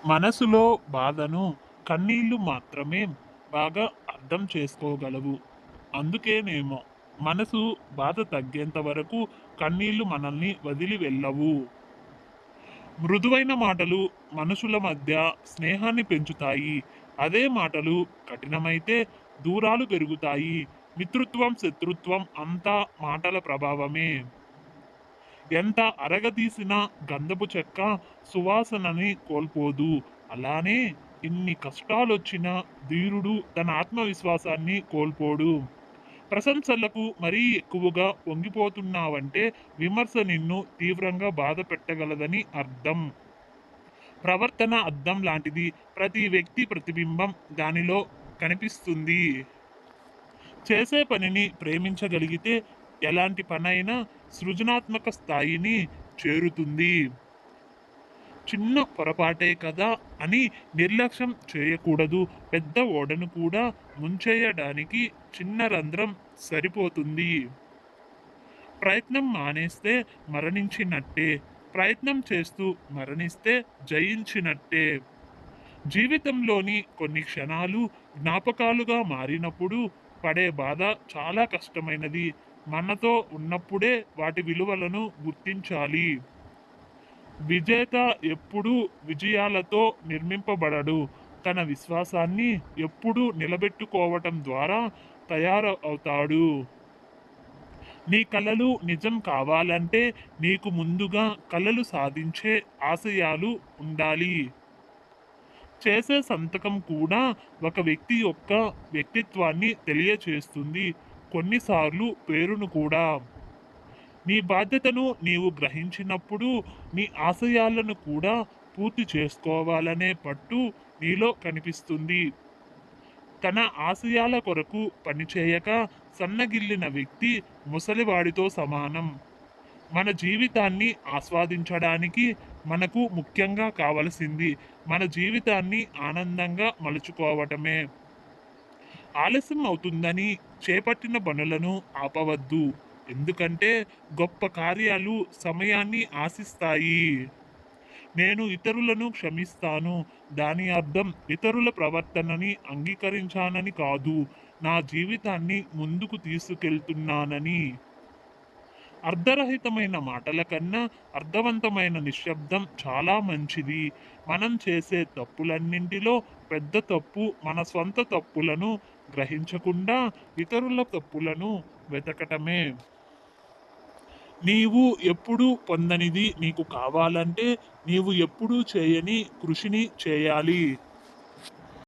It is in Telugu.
మనసులో బాధను కన్నీళ్లు మాత్రమే బాగా అర్థం చేసుకోగలవు. అందుకేనేమో మనసు బాధ తగ్గేంత వరకు కన్నీళ్లు మనల్ని వదిలి వెళ్ళవు. మృదువైన మాటలు మనుషుల మధ్య స్నేహాన్ని పెంచుతాయి. అదే మాటలు కఠినమైతే దూరాలు పెరుగుతాయి. మిత్రుత్వం, శత్రుత్వం అంతా మాటల ప్రభావమే. ఎంత అరగదీసిన గంధపు చెక్క సువాసనని కోల్పోదు. అలానే ఇన్ని కష్టాలొచ్చినా ధీరుడు తన ఆత్మవిశ్వాసాన్ని కోల్పోడు. ప్రశంసలకు మరీ ఎక్కువగా పొంగిపోతున్నావంటే విమర్శ నిన్ను తీవ్రంగా బాధ పెట్టగలదని అర్థం. ప్రవర్తన అద్దం లాంటిది. ప్రతి వ్యక్తి ప్రతిబింబం దానిలో కనిపిస్తుంది. చేసే పనిని ప్రేమించగలిగితే ఎలాంటి పనైనా సృజనాత్మక స్థాయిని చేరుతుంది. చిన్న పొరపాటే కదా అని నిర్లక్ష్యం చేయకూడదు. పెద్ద ఓడను కూడా ముంచేయడానికి చిన్న రంధ్రం సరిపోతుంది. ప్రయత్నం మానేస్తే మరణించినట్టే. ప్రయత్నం చేస్తూ మరణిస్తే జయించినట్టే. జీవితంలోని కొన్ని క్షణాలు జ్ఞాపకాలుగా మారినప్పుడు పడే బాధ చాలా కష్టమైనది. మనతో ఉన్నప్పుడే వాటి విలువలను గుర్తించాలి. విజేత ఎప్పుడూ విజయాలతో నిర్మింపబడడు. తన విశ్వాసాన్ని ఎప్పుడూ నిలబెట్టుకోవటం ద్వారా తయారవుతాడు. నీ కలలు నిజం కావాలంటే నీకు ముందుగా కలలు సాధించే ఆశయాలు ఉండాలి. చేసే సంతకం కూడా ఒక వ్యక్తి యొక్క వ్యక్తిత్వాన్ని తెలియచేస్తుంది. కొన్నిసార్లు పేరును కూడా. నీ బాధ్యతను నీవు గ్రహించినప్పుడు నీ ఆశయాలను కూడా పూర్తి చేసుకోవాలనే పట్టు నీలో కనిపిస్తుంది. తన ఆశయాల కొరకు పనిచేయక సన్నగిల్లిన వ్యక్తి ముసలివాడితో సమానం. మన జీవితాన్ని ఆస్వాదించడానికి మనకు ముఖ్యంగా కావలసింది మన జీవితాన్ని ఆనందంగా మలుచుకోవటమే. ఆలస్యం అవుతుందని చేపట్టిన పనులను ఆపవద్దు. ఎందుకంటే గొప్ప కార్యాలు సమయాన్ని ఆశిస్తాయి. నేను ఇతరులను క్షమిస్తాను. దాని అర్థం ఇతరుల ప్రవర్తనని అంగీకరించానని కాదు. నా జీవితాన్ని ముందుకు తీసుకెళ్తున్నానని. అర్ధరహితమైన మాటల కన్నా అర్థవంతమైన నిశ్శబ్దం చాలా మంచిది. మనం చేసే తప్పులన్నింటిలో పెద్ద తప్పు మన స్వంత తప్పులను గ్రహించకుండా ఇతరుల తప్పులను వెతకటమే. నీవు ఎప్పుడూ పొందనిది నీకు కావాలంటే నీవు ఎప్పుడూ చేయని కృషిని చేయాలి.